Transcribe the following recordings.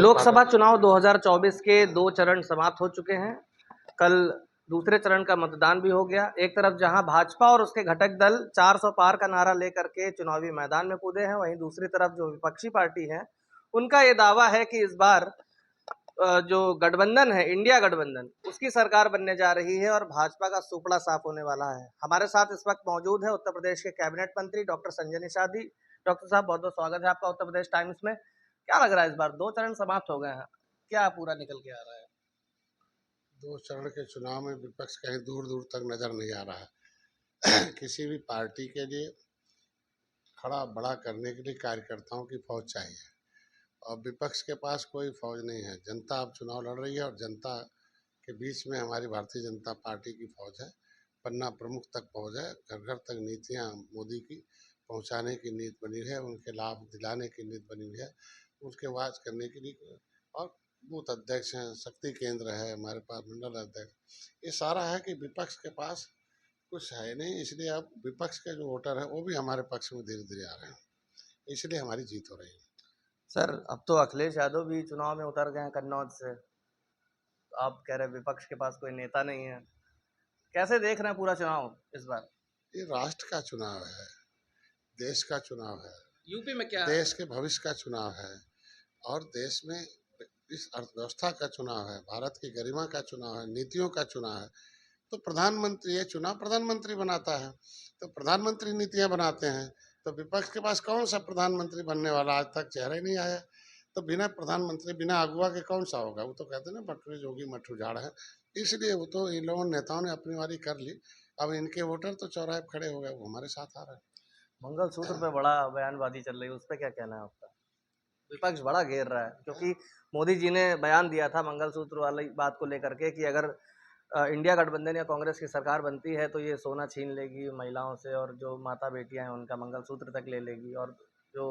लोकसभा चुनाव 2024 के 2 चरण समाप्त हो चुके हैं। कल दूसरे चरण का मतदान भी हो गया। एक तरफ जहां भाजपा और उसके घटक दल 400 पार का नारा लेकर के चुनावी मैदान में कूदे हैं, वहीं दूसरी तरफ जो विपक्षी पार्टी है, उनका ये दावा है कि इस बार जो गठबंधन है, इंडिया गठबंधन, उसकी सरकार बनने जा रही है और भाजपा का सुपड़ा साफ होने वाला है। हमारे साथ इस वक्त मौजूद है उत्तर प्रदेश के कैबिनेट मंत्री डॉक्टर संजय निषादी। डॉक्टर साहब, बहुत बहुत स्वागत है आपका उत्तर प्रदेश टाइम्स में। क्या लग रहा है, इस बार 2 चरण समाप्त हो गए हैं, क्या पूरा निकल के आ रहा है? 2 चरण के चुनाव में विपक्ष कहीं दूर दूर तक नजर नहीं आ रहा है। किसी भी पार्टी के लिए खड़ा बड़ा करने के लिए कार्यकर्ताओं की फौज चाहिए और विपक्ष के पास कोई फौज नहीं है। जनता अब चुनाव लड़ रही है और जनता के बीच में हमारी भारतीय जनता पार्टी की फौज है। पन्ना प्रमुख तक फौज है। घर घर तक नीतियां मोदी की पहुंचाने की नीति बनी है, उनके लाभ दिलाने की नीति बनी हुई है, उसके वाच करने के लिए। और बूथ अध्यक्ष हैं, शक्ति केंद्र है हमारे पास, मंडल अध्यक्ष, ये सारा है कि विपक्ष के पास कुछ है नहीं। इसलिए अब विपक्ष के जो वोटर है वो भी हमारे पक्ष में धीरे धीरे आ रहे हैं, इसलिए हमारी जीत हो रही है। सर, अब तो अखिलेश यादव भी चुनाव में उतर गए हैं कन्नौज से। आप कह रहे हैं विपक्ष के पास कोई नेता नहीं है। कैसे देख रहे हैं पूरा चुनाव इस बार? ये राष्ट्र का चुनाव है, देश का चुनाव है, यूपी में क्या देश के भविष्य का चुनाव है और देश में इस अर्थव्यवस्था का चुनाव है, भारत की गरिमा का चुनाव है, नीतियों का चुनाव है। तो प्रधानमंत्री, ये चुनाव प्रधानमंत्री बनाता है, तो प्रधानमंत्री नीतियां बनाते हैं। तो विपक्ष के पास कौन सा प्रधानमंत्री बनने वाला, आज तक चेहरा ही नहीं आया। तो बिना प्रधानमंत्री, बिना अगुआ के कौन सा होगा? वो तो कहते हैं ना, बटुए जोगी मट्ठू झाड़ है। इसलिए वो तो इन लोगों नेताओं ने अपनी बारी कर ली। अब इनके वोटर तो चौराहे पर खड़े हो गए, वो हमारे साथ आ रहे हैं। मंगलसूत्र पे बड़ा बयानबाजी चल रही है, उस पर क्या कहना है आपका? विपक्ष बड़ा घेर रहा है क्योंकि मोदी जी ने बयान दिया था मंगलसूत्र वाली बात को लेकर के कि अगर इंडिया गठबंधन या कांग्रेस की सरकार बनती है तो ये सोना छीन लेगी महिलाओं से, और जो माता बेटियां हैं उनका मंगलसूत्र तक ले लेगी, और जो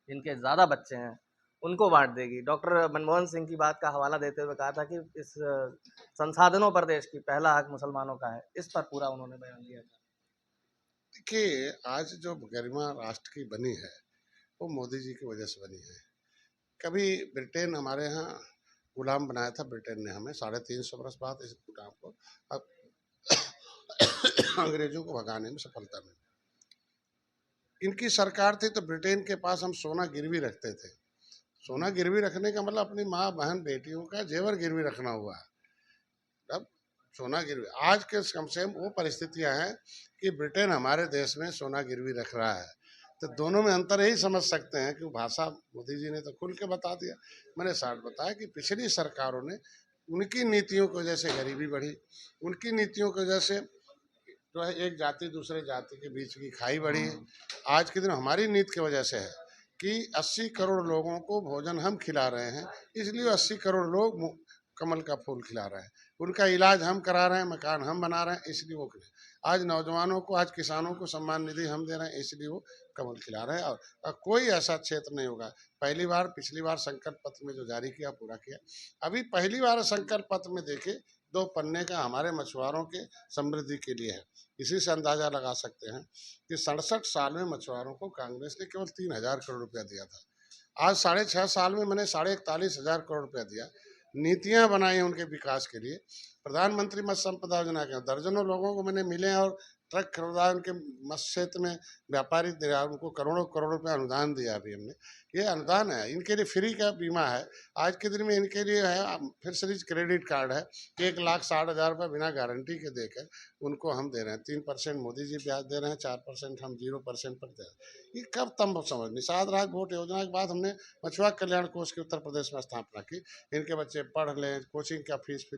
जिनके ज़्यादा बच्चे हैं उनको बांट देगी। डॉक्टर मनमोहन सिंह की बात का हवाला देते हुए कहा था कि इस संसाधनों पर देश की पहला हक मुसलमानों का है। इस पर पूरा उन्होंने बयान दिया था। देखिए, आज जो गरिमा राष्ट्र की बनी है वो मोदी जी की वजह से बनी है। कभी ब्रिटेन हमारे यहाँ गुलाम बनाया था, ब्रिटेन ने हमें 350 बरस बाद इस गुलाम को अब अंग्रेजों को भगाने में सफलता मिली। इनकी सरकार थी तो ब्रिटेन के पास हम सोना गिरवी रखते थे। सोना गिरवी रखने का मतलब अपनी माँ बहन बेटियों का जेवर गिरवी रखना हुआ। अब सोना गिरवी, आज के कम से कम वो परिस्थितियां हैं कि ब्रिटेन हमारे देश में सोना गिरवी रख रहा है। तो दोनों में अंतर यही समझ सकते हैं कि भाषा मोदी जी ने तो खुल के बता दिया। मैंने साथ बताया कि पिछली सरकारों ने, उनकी नीतियों की वजह से गरीबी बढ़ी, उनकी नीतियों की वजह से जो है एक जाति दूसरे जाति के बीच की खाई बढ़ी है। आज के दिन हमारी नीति की वजह से है कि 80 करोड़ लोगों को भोजन हम खिला रहे हैं, इसलिए 80 करोड़ लोग कमल का फूल खिला रहे हैं। उनका इलाज हम करा रहे हैं, मकान हम बना रहे हैं, इसलिए वो आज नौजवानों को, आज किसानों को सम्मान निधि हम दे रहे हैं, इसलिए वो कमल खिला रहे हैं। और कोई ऐसा क्षेत्र नहीं होगा। पहली बार, पिछली बार संकल्प पत्र में जो जारी किया पूरा किया। अभी पहली बार संकल्प पत्र में देखे 2 पन्ने का हमारे मछुआरों के समृद्धि के लिए है। इसी से अंदाजा लगा सकते हैं कि 67 साल में मछुआरों को कांग्रेस ने केवल 3,000 करोड़ रुपया दिया था। आज 6.5 साल में मैंने 41,500 करोड़ रुपया दिया। नीतियां बनाई उनके विकास के लिए। प्रधानमंत्री मत्स्य संपदा योजना के दर्जनों लोगों को मैंने मिले और ट्रक खरीदा, उनके मत्स्य क्षेत्र में व्यापारी दिया, उनको करोड़ों करोड़ रुपया अनुदान दिया। अभी हमने ये अनुदान है, इनके लिए फ्री का बीमा है। आज के दिन में इनके लिए है फिशरीज क्रेडिट कार्ड है, 1,60,000 रुपये बिना गारंटी के देकर उनको हम दे रहे हैं। 3% मोदी जी ब्याज दे रहे हैं, 4% हम 0% पर दे रहे हैं। ये कब तम समझ। निषाद राज वोट योजना के बाद हमने मछुआ कल्याण कोष की उत्तर प्रदेश में स्थापना की। इनके बच्चे पढ़ लें, कोचिंग का फीस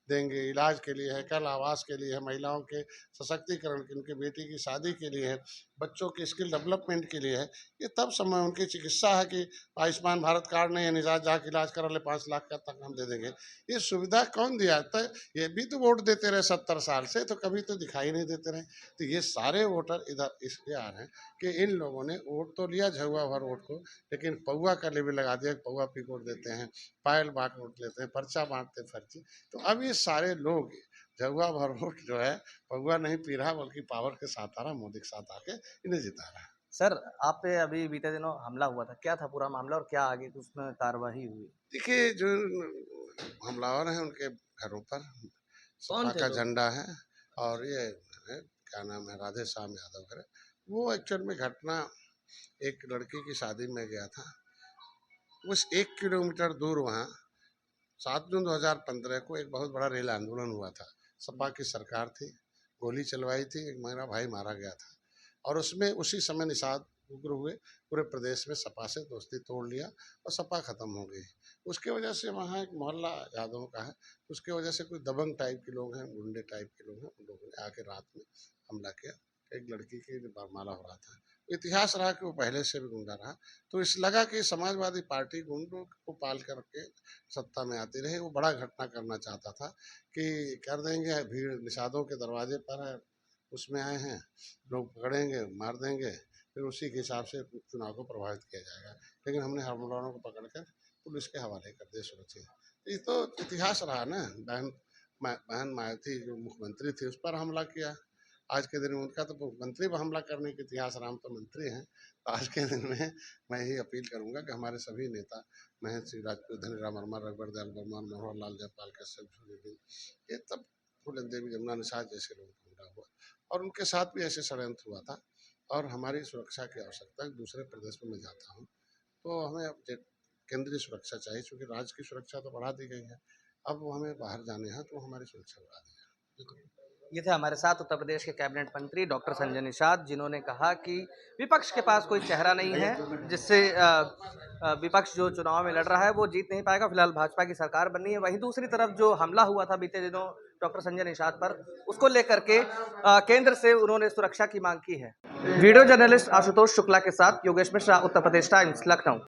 देंगे, इलाज के लिए है, कल आवास के लिए है, महिलाओं के सशक्तिकरण के, उनकी बेटी की शादी के लिए है, बच्चों के स्किल डेवलपमेंट के लिए है। ये तब समय उनकी चिकित्सा है कि आयुष्मान भारत कार्ड नहीं है, निजात जाके इलाज करा ले, 5 लाख का तक हम दे देंगे। ये सुविधा कौन दिया? तो ये भी तो वोट देते रहे 70 साल से, तो कभी तो दिखाई नहीं देते रहे। तो ये सारे वोटर इधर इसलिए आ रहे हैं कि इन लोगों ने वोट तो लिया झुआ भर वोट को, लेकिन पौवा का लेवल लगा दिया। पौवा पी वोट देते हैं, पायल बांट वोट लेते हैं, पर्चा बांटते फर्जी। तो अब ये सारे लोग झुआ भर वोट जो है, पौवा नहीं पी रहा बल्कि पावर के साथ आ रहा, मोदी के साथ आके इन्हें जिता रहा है। सर, आप पे अभी बीते दिनों हमला हुआ था, क्या था पूरा मामला और क्या आगे उसमें कार्रवाई हुई? देखिए, जो हमलावर हैं उनके घरों पर कौन सपा थे का लोग? झंडा है और ये है, क्या नाम है, राधे श्याम यादव करे। वो एक्चुअल में घटना एक लड़की की शादी में गया था। उस 1 किलोमीटर दूर वहाँ 7 जून 2015 को एक बहुत बड़ा रेल आंदोलन हुआ था। सपा की सरकार थी, गोली चलवाई थी, एक मेरा भाई मारा गया था और उसमें उसी समय निषाद उग्र हुए। पूरे प्रदेश में सपा से दोस्ती तोड़ लिया और सपा खत्म हो गई। उसके वजह से वहाँ एक मोहल्ला यादव का है, उसके वजह से कुछ दबंग टाइप के लोग हैं, गुंडे टाइप के लोग हैं, उन लोगों ने आके रात में हमला किया। एक लड़की की माला हो रहा था। इतिहास रहा कि वो पहले से भी गुंडा रहा। तो इस लगा कि समाजवादी पार्टी गुंडों को पाल करके सत्ता में आती रही। वो बड़ा घटना करना चाहता था कि कर देंगे, भीड़ निषादों के दरवाजे पर है, उसमें आए हैं, लोग पकड़ेंगे, मार देंगे, फिर उसी के हिसाब से चुनाव को प्रभावित किया जाएगा। लेकिन हमने हमलावरों को पकड़कर पुलिस के हवाले कर दिया सुरक्षित। ये तो इतिहास रहा ना। बहन मायावती जो मुख्यमंत्री थी उस पर हमला किया। आज के दिन में उनका तो मुख्यमंत्री पर हमला करने के इतिहास, राम तो मंत्री हैं। तो आज के दिन में मैं यही अपील करूंगा कि हमारे सभी नेता, महेंद्र सिंह राजपूत, धनीराम वर्मा, रघुवर दयाल वर्मा, मनोहर लाल जयपाल कश्यप, ये तब फूलन देवी यमुना निषाद जैसे लोगों को हमला हुआ और उनके साथ भी ऐसे षड्यंत्र हुआ था। और हमारी सुरक्षा की आवश्यकता है। दूसरे प्रदेश में मैं जाता हूँ तो हमें अब केंद्रीय सुरक्षा चाहिए, क्योंकि राज्य की सुरक्षा तो बढ़ा दी गई है। अब वो हमें बाहर जाने हैं तो हमारी सुरक्षा बढ़ा दी जाए। ये थे हमारे साथ उत्तर प्रदेश के कैबिनेट मंत्री डॉक्टर संजय निषाद, जिन्होंने कहा कि विपक्ष के पास कोई चेहरा नहीं है जिससे विपक्ष जो चुनाव में लड़ रहा है वो जीत नहीं पाएगा। फिलहाल भाजपा की सरकार बननी है। वहीं दूसरी तरफ जो हमला हुआ था बीते दिनों डॉक्टर संजय निषाद पर, उसको लेकर के केंद्र से उन्होंने सुरक्षा की मांग की है। वीडियो जर्नलिस्ट आशुतोष शुक्ला के साथ योगेश मिश्रा, उत्तर प्रदेश टाइम्स, लखनऊ।